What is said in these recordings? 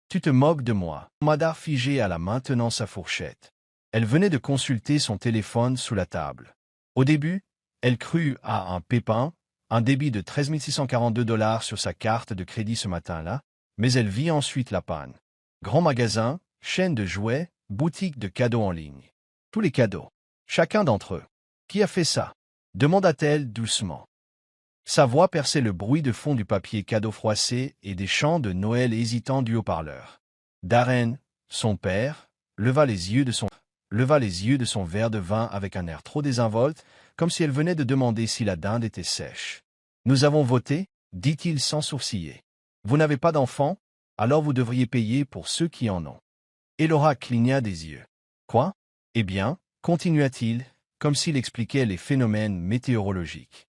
Tu te moques de moi. Madar figée à la main tenant sa fourchette. Elle venait de consulter son téléphone sous la table. Au début, elle crut à un pépin, un débit de 13 642 $ sur sa carte de crédit ce matin-là, mais elle vit ensuite la panne. Grand magasin, chaîne de jouets, boutique de cadeaux en ligne. Tous les cadeaux. Chacun d'entre eux. Qui a fait ça? Demanda-t-elle doucement. Sa voix perçait le bruit de fond du papier cadeau froissé et des chants de Noël hésitants du haut-parleur. Darren, son père, leva les yeux de son verre de vin avec un air trop désinvolte, comme si elle venait de demander si la dinde était sèche. « Nous avons voté, dit-il sans sourciller. Vous n'avez pas d'enfants, alors vous devriez payer pour ceux qui en ont. Elora cligna des yeux. Quoi? Eh bien, continua-t-il, comme s'il expliquait les phénomènes météorologiques.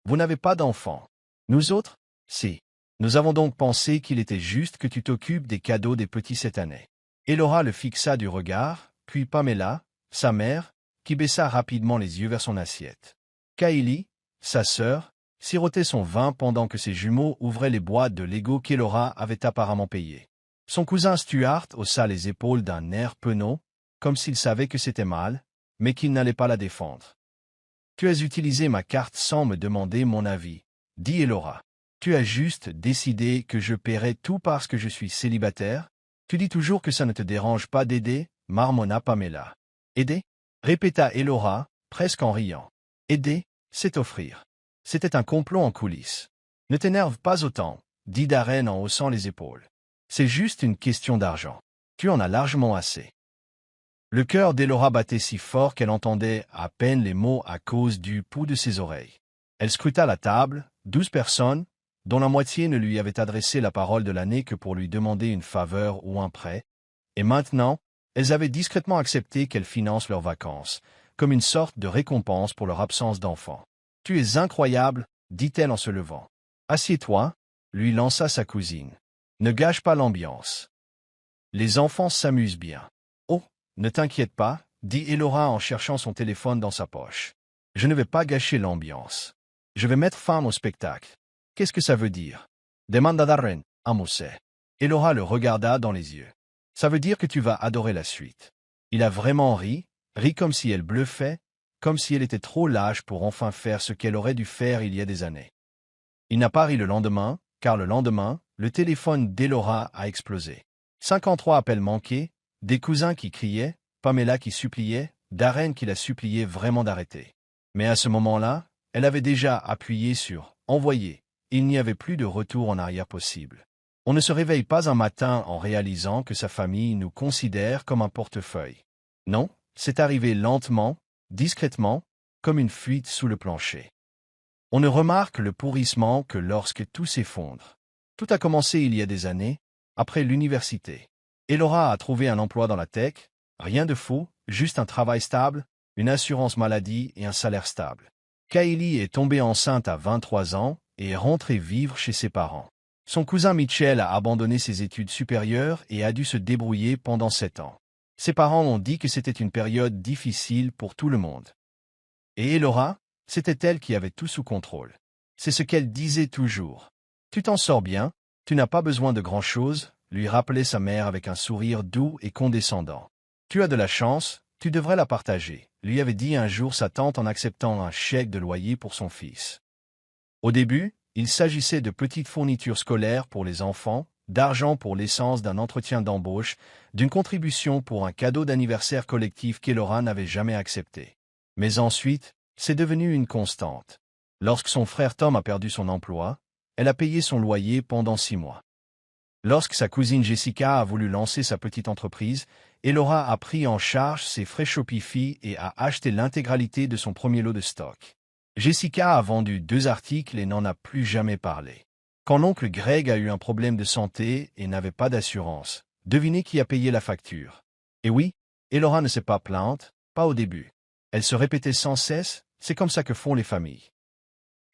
Vous n'avez pas d'enfants. Nous autres? Si. Nous avons donc pensé qu'il était juste que tu t'occupes des cadeaux des petits cette année. Elora le fixa du regard, puis Pamela, sa mère, qui baissa rapidement les yeux vers son assiette. Kylie, sa sœur, sirotait son vin pendant que ses jumeaux ouvraient les boîtes de Lego qu'Elora avait apparemment payées. Son cousin Stuart haussa les épaules d'un air penaud, comme s'il savait que c'était mal, mais qu'il n'allait pas la défendre. « Tu as utilisé ma carte sans me demander mon avis, dit Elora. Tu as juste décidé que je paierais tout parce que je suis célibataire? Tu dis toujours que ça ne te dérange pas d'aider, marmonna Pamela. Aider? Répéta Elora, presque en riant. Aider, c'est offrir. C'était un complot en coulisses. Ne t'énerve pas autant, dit Darren en haussant les épaules. C'est juste une question d'argent. Tu en as largement assez. Le cœur d'Elora battait si fort qu'elle entendait à peine les mots à cause du pouls de ses oreilles. Elle scruta la table, 12 personnes, dont la moitié ne lui avaient adressé la parole de l'année que pour lui demander une faveur ou un prêt, et maintenant, elles avaient discrètement accepté qu'elle finance leurs vacances, comme une sorte de récompense pour leur absence d'enfant. « Tu es incroyable, dit-elle en se levant. Assieds-toi, lui lança sa cousine. Ne gâche pas l'ambiance. Les enfants s'amusent bien. Oh, ne t'inquiète pas, dit Elora en cherchant son téléphone dans sa poche. Je ne vais pas gâcher l'ambiance. Je vais mettre fin au spectacle. Qu'est-ce que ça veut dire? Demanda Darren, amossé. Elora le regarda dans les yeux. Ça veut dire que tu vas adorer la suite. Il a vraiment ri comme si elle bluffait, comme si elle était trop lâche pour enfin faire ce qu'elle aurait dû faire il y a des années. Il n'a pas ri le lendemain, car le lendemain, le téléphone d'Elora a explosé. 53 appels manqués, des cousins qui criaient, Pamela qui suppliait, Darren qui la suppliait vraiment d'arrêter. Mais à ce moment-là, elle avait déjà appuyé sur « Envoyer ». Il n'y avait plus de retour en arrière possible. On ne se réveille pas un matin en réalisant que sa famille nous considère comme un portefeuille. Non, c'est arrivé lentement, discrètement, comme une fuite sous le plancher. On ne remarque le pourrissement que lorsque tout s'effondre. Tout a commencé il y a des années, après l'université. Elora a trouvé un emploi dans la tech, rien de faux, juste un travail stable, une assurance maladie et un salaire stable. Kylie est tombée enceinte à 23 ans et est rentrée vivre chez ses parents. Son cousin Mitchell a abandonné ses études supérieures et a dû se débrouiller pendant 7 ans. Ses parents ont dit que c'était une période difficile pour tout le monde. Et Elora, c'était elle qui avait tout sous contrôle. C'est ce qu'elle disait toujours. Tu t'en sors bien, tu n'as pas besoin de grand-chose, lui rappelait sa mère avec un sourire doux et condescendant. Tu as de la chance, tu devrais la partager, lui avait dit un jour sa tante en acceptant un chèque de loyer pour son fils. Au début, il s'agissait de petites fournitures scolaires pour les enfants, d'argent pour l'essence d'un entretien d'embauche, d'une contribution pour un cadeau d'anniversaire collectif qu'Elora n'avait jamais accepté. Mais ensuite, c'est devenu une constante. Lorsque son frère Tom a perdu son emploi, elle a payé son loyer pendant 6 mois. Lorsque sa cousine Jessica a voulu lancer sa petite entreprise, Elora a pris en charge ses frais Shopify et a acheté l'intégralité de son premier lot de stock. Jessica a vendu 2 articles et n'en a plus jamais parlé. Quand l'oncle Greg a eu un problème de santé et n'avait pas d'assurance, devinez qui a payé la facture. Et oui, Elora ne s'est pas plainte, pas au début. Elle se répétait sans cesse, c'est comme ça que font les familles.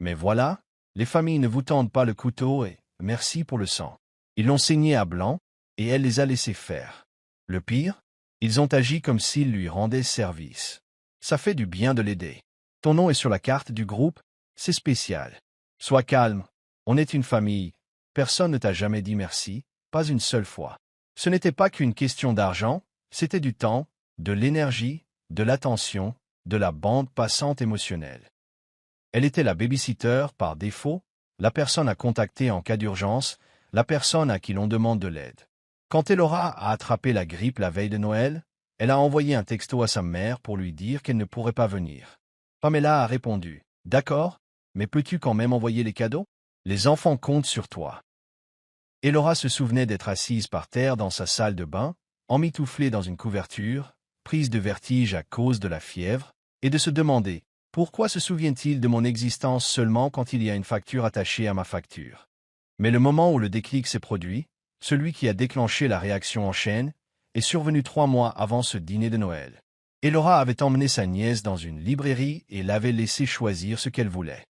Mais voilà, les familles ne vous tendent pas le couteau et merci pour le sang. Ils l'ont saigné à blanc, et elle les a laissés faire. Le pire, ils ont agi comme s'ils lui rendaient service. Ça fait du bien de l'aider. Ton nom est sur la carte du groupe, c'est spécial. Sois calme, on est une famille, personne ne t'a jamais dit merci, pas une seule fois. Ce n'était pas qu'une question d'argent, c'était du temps, de l'énergie, de l'attention, de la bande passante émotionnelle. Elle était la babysitter par défaut, la personne à contacter en cas d'urgence, la personne à qui l'on demande de l'aide. Quand Elora a attrapé la grippe la veille de Noël, elle a envoyé un texto à sa mère pour lui dire qu'elle ne pourrait pas venir. Pamela a répondu « D'accord, mais peux-tu quand même envoyer les cadeaux? Les enfants comptent sur toi. » Elora se souvenait d'être assise par terre dans sa salle de bain, emmitouflée dans une couverture, prise de vertige à cause de la fièvre, et de se demander « Pourquoi se souvient-il de mon existence seulement quand il y a une facture attachée à ma facture ?» Mais le moment où le déclic s'est produit, celui qui a déclenché la réaction en chaîne, est survenu 3 mois avant ce dîner de Noël. Elora avait emmené sa nièce dans une librairie et l'avait laissé choisir ce qu'elle voulait.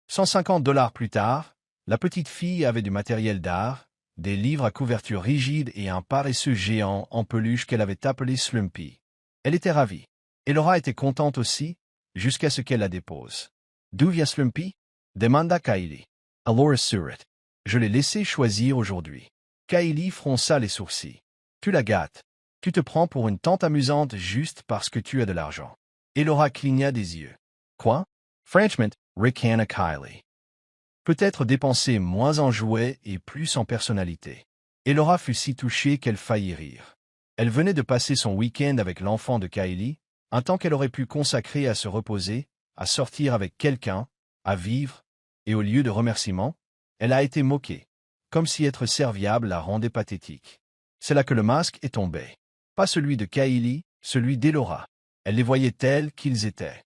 $150 plus tard, la petite fille avait du matériel d'art, des livres à couverture rigide et un paresseux géant en peluche qu'elle avait appelé Slumpy. Elle était ravie. Elora était contente aussi, jusqu'à ce qu'elle la dépose. « D'où vient Slumpy ?» demanda Kylie. « Alors Surrett. Je l'ai laissé choisir aujourd'hui. » Kylie fronça les sourcils. « Tu la gâtes. Tu te prends pour une tante amusante juste parce que tu as de l'argent. » Elora cligna des yeux. « Quoi? » Frenchman, ricana Kylie. Peut-être dépenser moins en jouets et plus en personnalité. Elora fut si touchée qu'elle faillit rire. Elle venait de passer son week-end avec l'enfant de Kylie, un temps qu'elle aurait pu consacrer à se reposer, à sortir avec quelqu'un, à vivre, et au lieu de remerciements, elle a été moquée, comme si être serviable la rendait pathétique. C'est là que le masque est tombé. Pas celui de Kylie, celui d'Elora. Elle les voyait tels qu'ils étaient.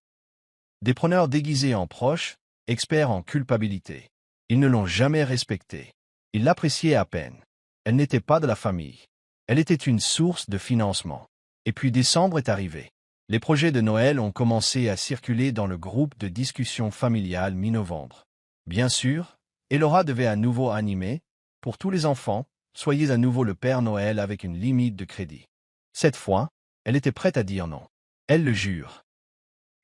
Des preneurs déguisés en proches, experts en culpabilité. Ils ne l'ont jamais respectée. Ils l'appréciaient à peine. Elle n'était pas de la famille. Elle était une source de financement. Et puis décembre est arrivé. Les projets de Noël ont commencé à circuler dans le groupe de discussion familiale mi-novembre. Bien sûr, Elora devait à nouveau animer, pour tous les enfants, soyez à nouveau le Père Noël avec une limite de crédit. Cette fois, elle était prête à dire non. Elle le jure.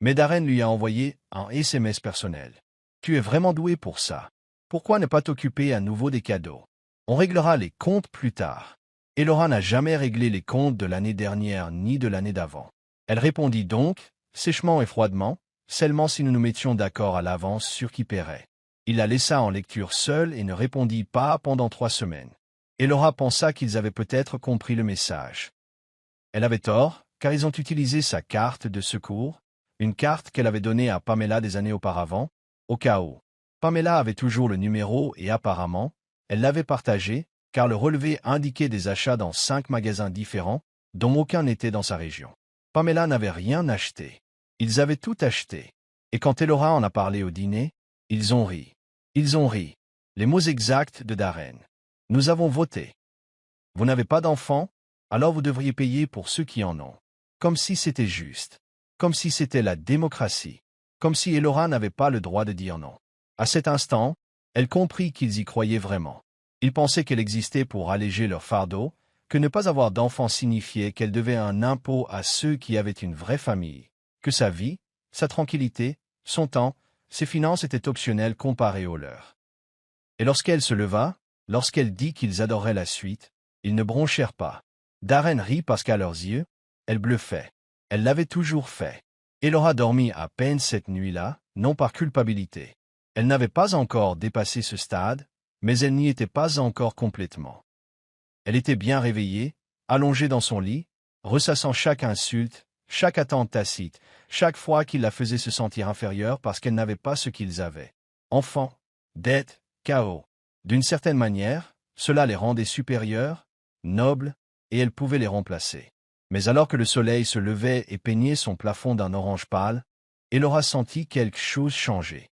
Mais Darren lui a envoyé un SMS personnel. « Tu es vraiment doué pour ça. Pourquoi ne pas t'occuper à nouveau des cadeaux? On réglera les comptes plus tard. » Elora n'a jamais réglé les comptes de l'année dernière ni de l'année d'avant. Elle répondit donc, sèchement et froidement, seulement si nous nous mettions d'accord à l'avance sur qui paierait. Il la laissa en lecture seule et ne répondit pas pendant 3 semaines. Elora pensa qu'ils avaient peut-être compris le message. Elle avait tort, car ils ont utilisé sa carte de secours, une carte qu'elle avait donnée à Pamela des années auparavant, au cas où. Pamela avait toujours le numéro et apparemment, elle l'avait partagé, car le relevé indiquait des achats dans 5 magasins différents, dont aucun n'était dans sa région. Pamela n'avait rien acheté. Ils avaient tout acheté. Et quand Elora en a parlé au dîner, ils ont ri. Ils ont ri. Les mots exacts de Darren. « Nous avons voté. Vous n'avez pas d'enfants, alors vous devriez payer pour ceux qui en ont. » Comme si c'était juste. Comme si c'était la démocratie. Comme si Elora n'avait pas le droit de dire non. À cet instant, elle comprit qu'ils y croyaient vraiment. Ils pensaient qu'elle existait pour alléger leur fardeau, que ne pas avoir d'enfants signifiait qu'elle devait un impôt à ceux qui avaient une vraie famille, que sa vie, sa tranquillité, son temps, ses finances étaient optionnelles comparées aux leurs. Et lorsqu'elle se leva, lorsqu'elle dit qu'ils adoraient la suite, ils ne bronchèrent pas. Darren rit parce qu'à leurs yeux, elle bluffait. Elle l'avait toujours fait. Elora dormit à peine cette nuit-là, non par culpabilité. Elle n'avait pas encore dépassé ce stade, mais elle n'y était pas encore complètement. Elle était bien réveillée, allongée dans son lit, ressassant chaque insulte, chaque attente tacite, chaque fois qu'il la faisait se sentir inférieure parce qu'elle n'avait pas ce qu'ils avaient. Enfants, dettes, chaos. D'une certaine manière, cela les rendait supérieurs, nobles, et elle pouvait les remplacer. Mais alors que le soleil se levait et peignait son plafond d'un orange pâle, Elora sentit quelque chose changer.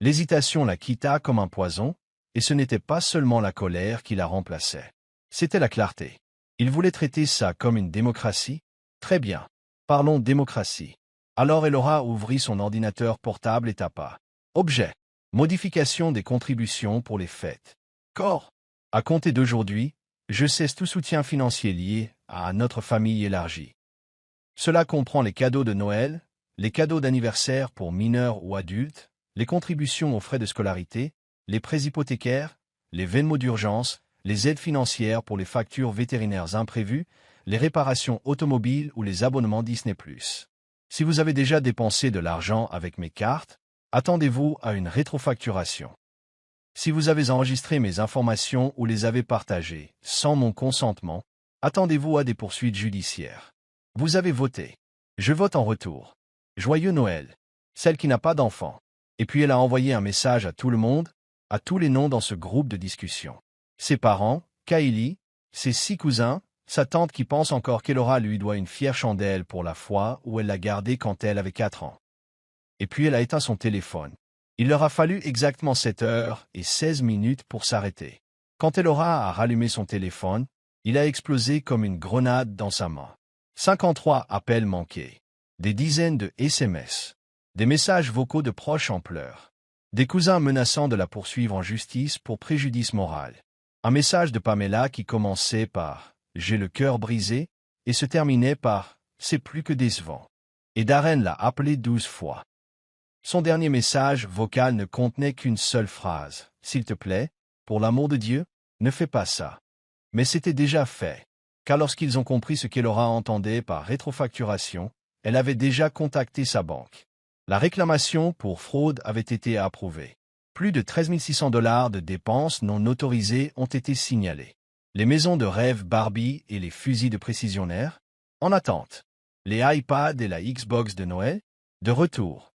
L'hésitation la quitta comme un poison, et ce n'était pas seulement la colère qui la remplaçait. C'était la clarté. Il voulait traiter ça comme une démocratie? Très bien. Parlons démocratie. Alors Elora ouvrit son ordinateur portable et tapa. Objet. Modification des contributions pour les fêtes. Corps. À compter d'aujourd'hui, je cesse tout soutien financier lié à notre famille élargie. Cela comprend les cadeaux de Noël, les cadeaux d'anniversaire pour mineurs ou adultes, les contributions aux frais de scolarité, les prêts hypothécaires, les Venmo d'urgence, les aides financières pour les factures vétérinaires imprévues, les réparations automobiles ou les abonnements Disney+. Si vous avez déjà dépensé de l'argent avec mes cartes, attendez-vous à une rétrofacturation. Si vous avez enregistré mes informations ou les avez partagées sans mon consentement, attendez-vous à des poursuites judiciaires. Vous avez voté. Je vote en retour. Joyeux Noël. Celle qui n'a pas d'enfant. Et puis elle a envoyé un message à tout le monde, à tous les noms dans ce groupe de discussion. Ses parents, Kylie, ses 6 cousins, sa tante qui pense encore qu'Elora lui doit une fière chandelle pour la fois où elle l'a gardée quand elle avait 4 ans. Et puis elle a éteint son téléphone. Il leur a fallu exactement 7 heures et 16 minutes pour s'arrêter. Quand Elora a rallumé son téléphone, il a explosé comme une grenade dans sa main. 53 appels manqués. Des dizaines de SMS. Des messages vocaux de proches en pleurs. Des cousins menaçant de la poursuivre en justice pour préjudice moral. Un message de Pamela qui commençait par « J'ai le cœur brisé » et se terminait par « C'est plus que décevant ». Et Darren l'a appelé 12 fois. Son dernier message vocal ne contenait qu'une seule phrase. « S'il te plaît, pour l'amour de Dieu, ne fais pas ça. » Mais c'était déjà fait, car lorsqu'ils ont compris ce qu'Elora entendait par rétrofacturation, elle avait déjà contacté sa banque. La réclamation pour fraude avait été approuvée. Plus de 13 600 $ de dépenses non autorisées ont été signalées. Les maisons de rêve Barbie et les fusils de précisionnaires, en attente. Les iPads et la Xbox de Noël, de retour.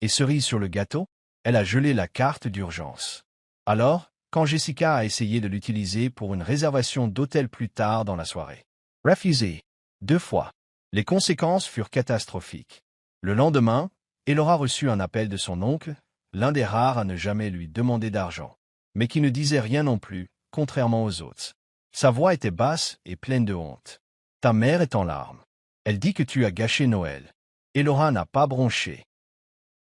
Et cerise sur le gâteau, elle a gelé la carte d'urgence. Alors, quand Jessica a essayé de l'utiliser pour une réservation d'hôtel plus tard dans la soirée. Refusé. 2 fois. Les conséquences furent catastrophiques. Le lendemain, elle aura reçu un appel de son oncle, l'un des rares à ne jamais lui demander d'argent, mais qui ne disait rien non plus, contrairement aux autres. Sa voix était basse et pleine de honte. Ta mère est en larmes. Elle dit que tu as gâché Noël. Elora n'a pas bronché.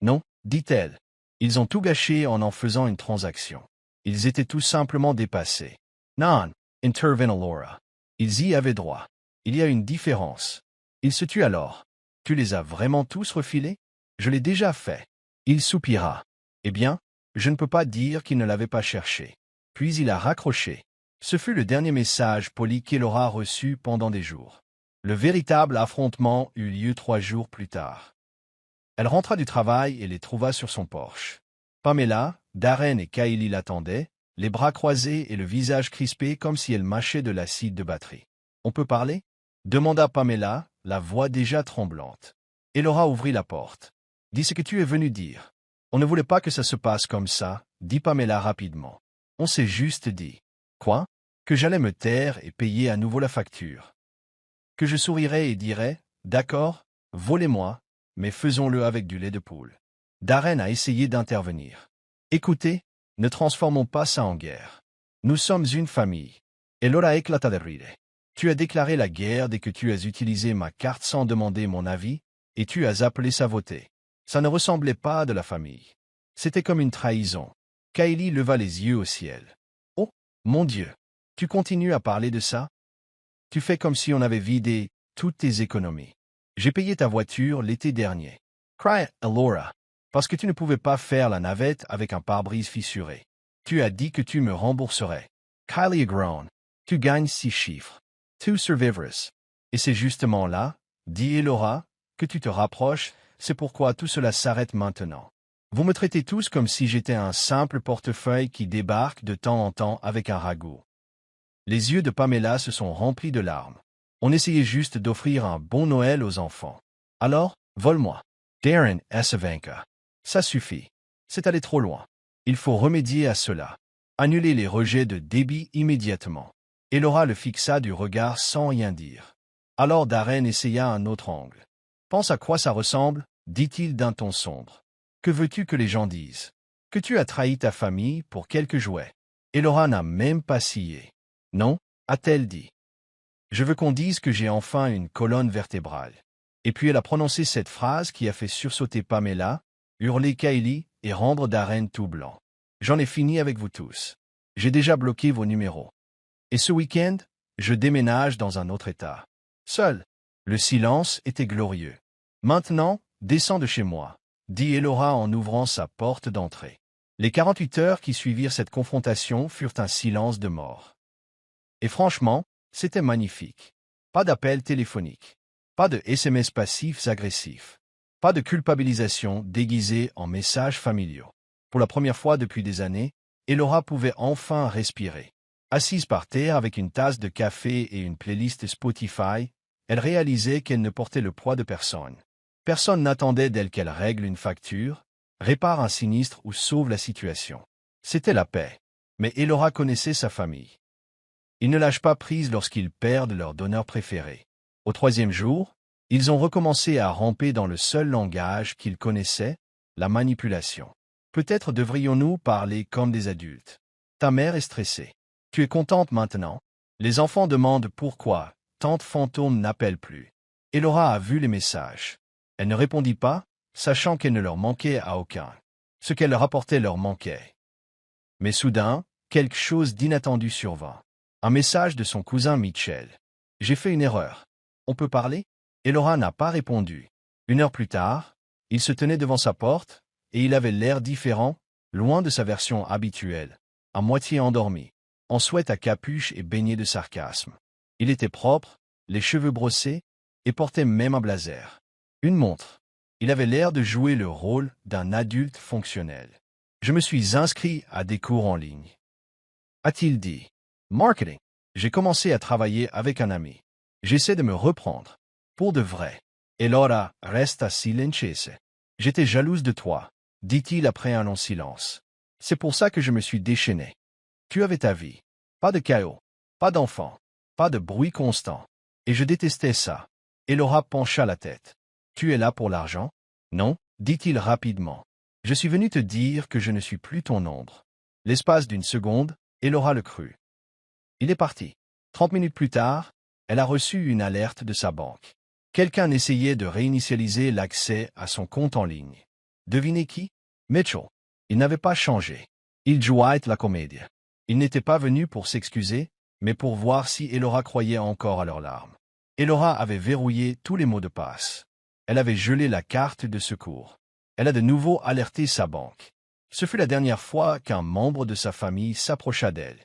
Non, dit-elle. Ils ont tout gâché en faisant une transaction. Ils étaient tout simplement dépassés. Non, intervint Elora. Ils y avaient droit. Il y a une différence. Ils se tuent alors. Tu les as vraiment tous refilés? Je l'ai déjà fait. Il soupira. Eh bien, je ne peux pas dire qu'il ne l'avait pas cherché. Puis il a raccroché. Ce fut le dernier message poli qu'Elora reçu pendant des jours. Le véritable affrontement eut lieu 3 jours plus tard. Elle rentra du travail et les trouva sur son porche. Pamela, Darren et Kylie l'attendaient, les bras croisés et le visage crispé comme si elle mâchait de l'acide de batterie. « On peut parler ?» demanda Pamela, la voix déjà tremblante. Elora ouvrit la porte. « Dis ce que tu es venu dire. » « On ne voulait pas que ça se passe comme ça, » dit Pamela rapidement. « On s'est juste dit. »« Quoi ? Que j'allais me taire et payer à nouveau la facture. Que je sourirais et dirais, « D'accord, volez-moi, mais faisons-le avec du lait de poule. » Darren a essayé d'intervenir. « Écoutez, ne transformons pas ça en guerre. Nous sommes une famille. » Elora éclata de rire. « Tu as déclaré la guerre dès que tu as utilisé ma carte sans demander mon avis, et tu as appelé ça voter. Ça ne ressemblait pas à de la famille. C'était comme une trahison. » Kylie leva les yeux au ciel. « Oh, mon Dieu, tu continues à parler de ça? Tu fais comme si on avait vidé toutes tes économies. J'ai payé ta voiture l'été dernier. » Cry, Elora. Parce que tu ne pouvais pas faire la navette avec un pare-brise fissuré. Tu as dit que tu me rembourserais. Kylie a grown. Tu gagnes 6 chiffres. Tu survivras. Et c'est justement là, dit Elora, que tu te rapproches, c'est pourquoi tout cela s'arrête maintenant. Vous me traitez tous comme si j'étais un simple portefeuille qui débarque de temps en temps avec un ragoût. Les yeux de Pamela se sont remplis de larmes. On essayait juste d'offrir un bon Noël aux enfants. Alors, vole-moi. Darren Asavanka. Ça suffit. C'est allé trop loin. Il faut remédier à cela. Annuler les rejets de débit immédiatement. Elora le fixa du regard sans rien dire. Alors Darren essaya un autre angle. Pense à quoi ça ressemble, dit-il d'un ton sombre. Que veux-tu que les gens disent? Que tu as trahi ta famille pour quelques jouets. Elora n'a même pas scié. Non, a-t-elle dit. Je veux qu'on dise que j'ai enfin une colonne vertébrale. Et puis elle a prononcé cette phrase qui a fait sursauter Pamela, hurler Kylie et rendre Darren tout blanc. J'en ai fini avec vous tous. J'ai déjà bloqué vos numéros. Et ce week-end, je déménage dans un autre état. Seul. Le silence était glorieux. Maintenant, descends de chez moi, dit Elora en ouvrant sa porte d'entrée. Les 48 heures qui suivirent cette confrontation furent un silence de mort. Et franchement, c'était magnifique. Pas d'appels téléphoniques. Pas de SMS passifs agressifs. Pas de culpabilisation déguisée en messages familiaux. Pour la première fois depuis des années, Elora pouvait enfin respirer. Assise par terre avec une tasse de café et une playlist Spotify, elle réalisait qu'elle ne portait le poids de personne. Personne n'attendait d'elle qu'elle règle une facture, répare un sinistre ou sauve la situation. C'était la paix. Mais Elora connaissait sa famille. Ils ne lâchent pas prise lorsqu'ils perdent leur donneur préféré. Au 3e jour, ils ont recommencé à ramper dans le seul langage qu'ils connaissaient, la manipulation. Peut-être devrions-nous parler comme des adultes. Ta mère est stressée. Tu es contente maintenant? Les enfants demandent pourquoi. Tante Fantôme n'appelle plus. Elora a vu les messages. Elle ne répondit pas, sachant qu'elle ne leur manquait à aucun. Ce qu'elle leur apportait leur manquait. Mais soudain, quelque chose d'inattendu survint. Un message de son cousin Mitchell. J'ai fait une erreur. On peut parler? Elora n'a pas répondu. 1 heure plus tard, il se tenait devant sa porte, et il avait l'air différent, loin de sa version habituelle, à moitié endormi, en sweat à capuche et baigné de sarcasme. Il était propre, les cheveux brossés, et portait même un blazer. Une montre. Il avait l'air de jouer le rôle d'un adulte fonctionnel. Je me suis inscrit à des cours en ligne. A-t-il dit. Marketing. J'ai commencé à travailler avec un ami. J'essaie de me reprendre. Pour de vrai. Elora resta silencieuse. J'étais jalouse de toi, dit-il après un long silence. C'est pour ça que je me suis déchaîné. Tu avais ta vie. Pas de chaos. Pas d'enfants. Pas de bruit constant. Et je détestais ça. Elora pencha la tête. Tu es là pour l'argent? Non, dit-il rapidement. Je suis venu te dire que je ne suis plus ton ombre. L'espace d'une seconde, Elora le crut. Il est parti. 30 minutes plus tard, elle a reçu une alerte de sa banque. Quelqu'un essayait de réinitialiser l'accès à son compte en ligne. Devinez qui? Mitchell. Il n'avait pas changé. Il jouait la comédie. Il n'était pas venu pour s'excuser, mais pour voir si Elora croyait encore à leurs larmes. Elora avait verrouillé tous les mots de passe. Elle avait gelé la carte de secours. Elle a de nouveau alerté sa banque. Ce fut la dernière fois qu'un membre de sa famille s'approcha d'elle.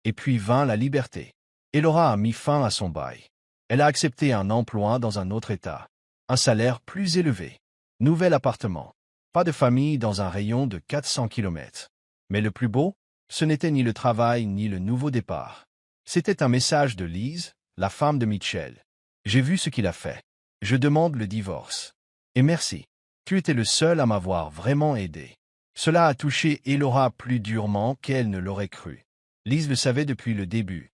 Et puis vint la liberté. Elora a mis fin à son bail. Elle a accepté un emploi dans un autre État. Un salaire plus élevé. Nouvel appartement. Pas de famille dans un rayon de 400 kilomètres. Mais le plus beau, ce n'était ni le travail ni le nouveau départ. C'était un message de Lise, la femme de Mitchell. J'ai vu ce qu'il a fait. Je demande le divorce. Et merci. Tu étais le seul à m'avoir vraiment aidé. Cela a touché Elora plus durement qu'elle ne l'aurait cru. Lise le savait depuis le début.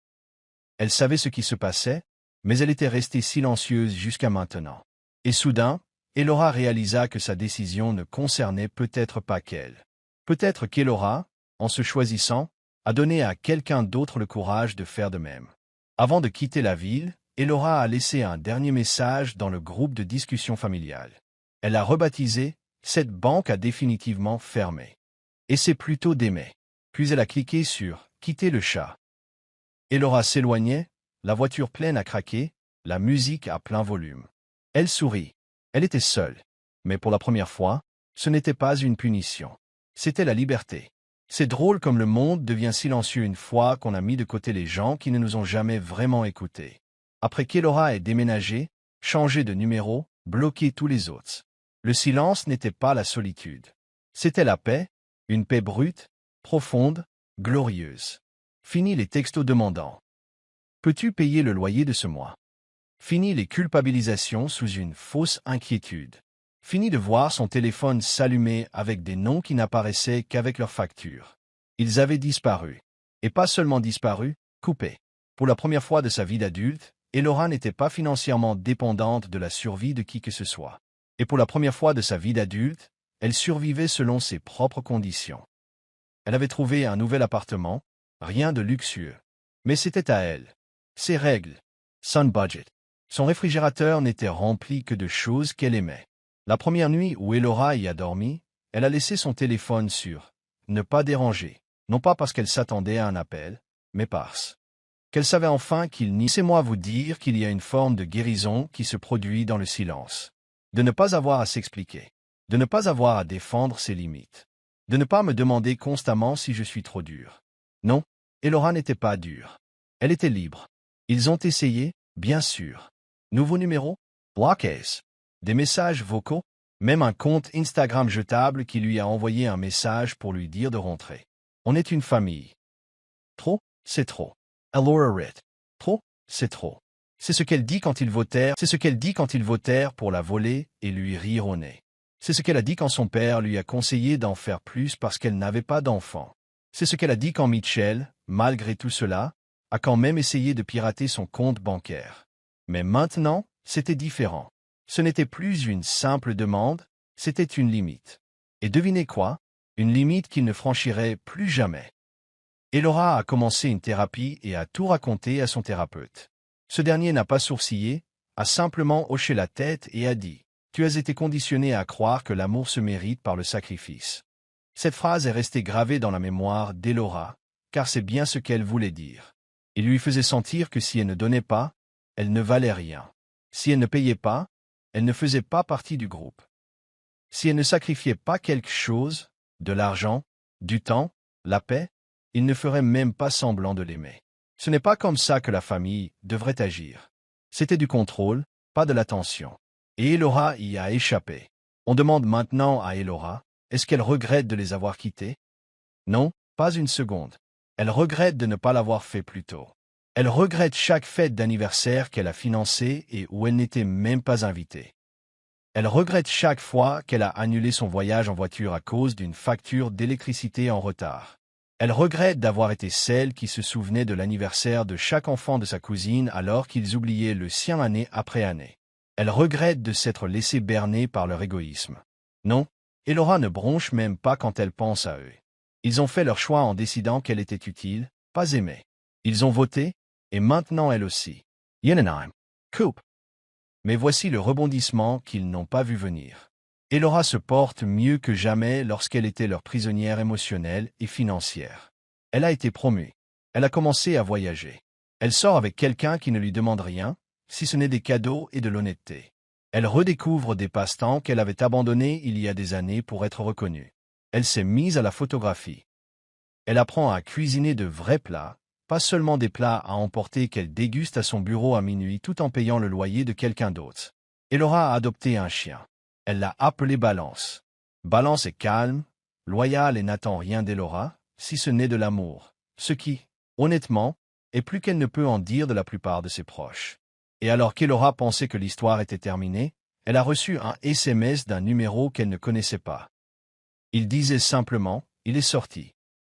Elle savait ce qui se passait, mais elle était restée silencieuse jusqu'à maintenant. Et soudain, Elora réalisa que sa décision ne concernait peut-être pas qu'elle. Peut-être qu'Elora, en se choisissant, a donné à quelqu'un d'autre le courage de faire de même. Avant de quitter la ville, Elora a laissé un dernier message dans le groupe de discussion familiale. Elle a rebaptisé « Cette banque a définitivement fermé ». Et c'est plutôt d'aimer. Puis elle a cliqué sur « Quitter le chat ». Elora s'éloignait, la voiture pleine à craquer, la musique à plein volume. Elle sourit. Elle était seule. Mais pour la première fois, ce n'était pas une punition. C'était la liberté. C'est drôle comme le monde devient silencieux une fois qu'on a mis de côté les gens qui ne nous ont jamais vraiment écoutés. Après qu'Elora ait déménagé, changé de numéro, bloqué tous les autres. Le silence n'était pas la solitude. C'était la paix, une paix brute, profonde, glorieuse. Fini les textos demandants. Peux-tu payer le loyer de ce mois? Fini les culpabilisations sous une fausse inquiétude. Fini de voir son téléphone s'allumer avec des noms qui n'apparaissaient qu'avec leur facture. Ils avaient disparu. Et pas seulement disparu, coupés. Pour la première fois de sa vie d'adulte, Elora n'était pas financièrement dépendante de la survie de qui que ce soit. Et pour la première fois de sa vie d'adulte, elle survivait selon ses propres conditions. Elle avait trouvé un nouvel appartement, rien de luxueux. Mais c'était à elle. Ses règles. Son budget. Son réfrigérateur n'était rempli que de choses qu'elle aimait. La première nuit où Elora y a dormi, elle a laissé son téléphone sur « Ne pas déranger », non pas parce qu'elle s'attendait à un appel, mais parce qu'elle savait enfin qu'il n'y... Laissez-moi vous dire qu'il y a une forme de guérison qui se produit dans le silence. De ne pas avoir à s'expliquer. De ne pas avoir à défendre ses limites. De ne pas me demander constamment si je suis trop dur. Non, Elora n'était pas dure. Elle était libre. Ils ont essayé, bien sûr. Nouveau numéro? Blockés. Des messages vocaux? Même un compte Instagram jetable qui lui a envoyé un message pour lui dire de rentrer. On est une famille. Trop, c'est trop. Elora Ritt. Trop, c'est trop. C'est ce qu'elle dit quand ils votèrent, pour la voler et lui rire au nez. C'est ce qu'elle a dit quand son père lui a conseillé d'en faire plus parce qu'elle n'avait pas d'enfant. C'est ce qu'elle a dit quand Mitchell, malgré tout cela, a quand même essayé de pirater son compte bancaire. Mais maintenant, c'était différent. Ce n'était plus une simple demande, c'était une limite. Et devinez quoi? Une limite qu'il ne franchirait plus jamais. Elora a commencé une thérapie et a tout raconté à son thérapeute. Ce dernier n'a pas sourcillé, a simplement hoché la tête et a dit « Tu as été conditionné à croire que l'amour se mérite par le sacrifice ». Cette phrase est restée gravée dans la mémoire d'Elora, car c'est bien ce qu'elle voulait dire. Il lui faisait sentir que si elle ne donnait pas, elle ne valait rien. Si elle ne payait pas, elle ne faisait pas partie du groupe. Si elle ne sacrifiait pas quelque chose, de l'argent, du temps, la paix, il ne ferait même pas semblant de l'aimer. Ce n'est pas comme ça que la famille devrait agir. C'était du contrôle, pas de l'attention. Et Elora y a échappé. On demande maintenant à Elora, est-ce qu'elle regrette de les avoir quittés? Non, pas une seconde. Elle regrette de ne pas l'avoir fait plus tôt. Elle regrette chaque fête d'anniversaire qu'elle a financée et où elle n'était même pas invitée. Elle regrette chaque fois qu'elle a annulé son voyage en voiture à cause d'une facture d'électricité en retard. Elle regrette d'avoir été celle qui se souvenait de l'anniversaire de chaque enfant de sa cousine alors qu'ils oubliaient le sien année après année. Elle regrette de s'être laissée berner par leur égoïsme. Non, Elora ne bronche même pas quand elle pense à eux. Ils ont fait leur choix en décidant qu'elle était utile, pas aimée. Ils ont voté, et maintenant elle aussi. Yenenheim. Coupe. Mais voici le rebondissement qu'ils n'ont pas vu venir. Elora se porte mieux que jamais lorsqu'elle était leur prisonnière émotionnelle et financière. Elle a été promue. Elle a commencé à voyager. Elle sort avec quelqu'un qui ne lui demande rien, si ce n'est des cadeaux et de l'honnêteté. Elle redécouvre des passe-temps qu'elle avait abandonnés il y a des années pour être reconnue. Elle s'est mise à la photographie. Elle apprend à cuisiner de vrais plats, pas seulement des plats à emporter qu'elle déguste à son bureau à minuit tout en payant le loyer de quelqu'un d'autre. Elora a adopté un chien. Elle l'a appelé Balance. Balance est calme, loyal et n'attend rien d'Elora, si ce n'est de l'amour, ce qui, honnêtement, est plus qu'elle ne peut en dire de la plupart de ses proches. Et alors qu'Elora pensait que l'histoire était terminée, elle a reçu un SMS d'un numéro qu'elle ne connaissait pas. Il disait simplement, il est sorti.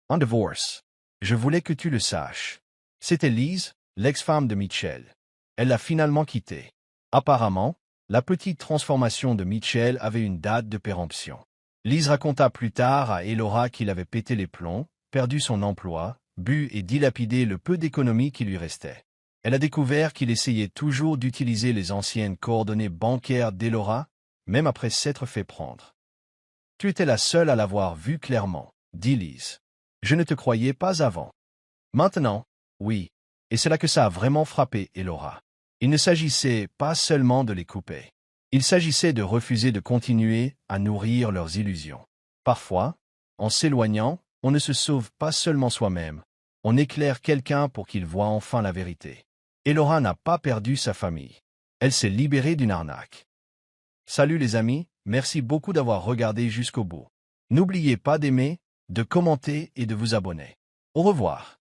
Un divorce. Je voulais que tu le saches. C'était Lise, l'ex-femme de Mitchell. Elle l'a finalement quitté. Apparemment, la petite transformation de Mitchell avait une date de péremption. Lise raconta plus tard à Elora qu'il avait pété les plombs, perdu son emploi, bu et dilapidé le peu d'économies qui lui restait. Elle a découvert qu'il essayait toujours d'utiliser les anciennes coordonnées bancaires d'Elora, même après s'être fait prendre. Tu étais la seule à l'avoir vu clairement, dit Lise. Je ne te croyais pas avant. Maintenant, oui, et c'est là que ça a vraiment frappé Elora. Il ne s'agissait pas seulement de les couper. Il s'agissait de refuser de continuer à nourrir leurs illusions. Parfois, en s'éloignant, on ne se sauve pas seulement soi-même, on éclaire quelqu'un pour qu'il voie enfin la vérité. Elora n'a pas perdu sa famille. Elle s'est libérée d'une arnaque. Salut les amis, merci beaucoup d'avoir regardé jusqu'au bout. N'oubliez pas d'aimer, de commenter et de vous abonner. Au revoir.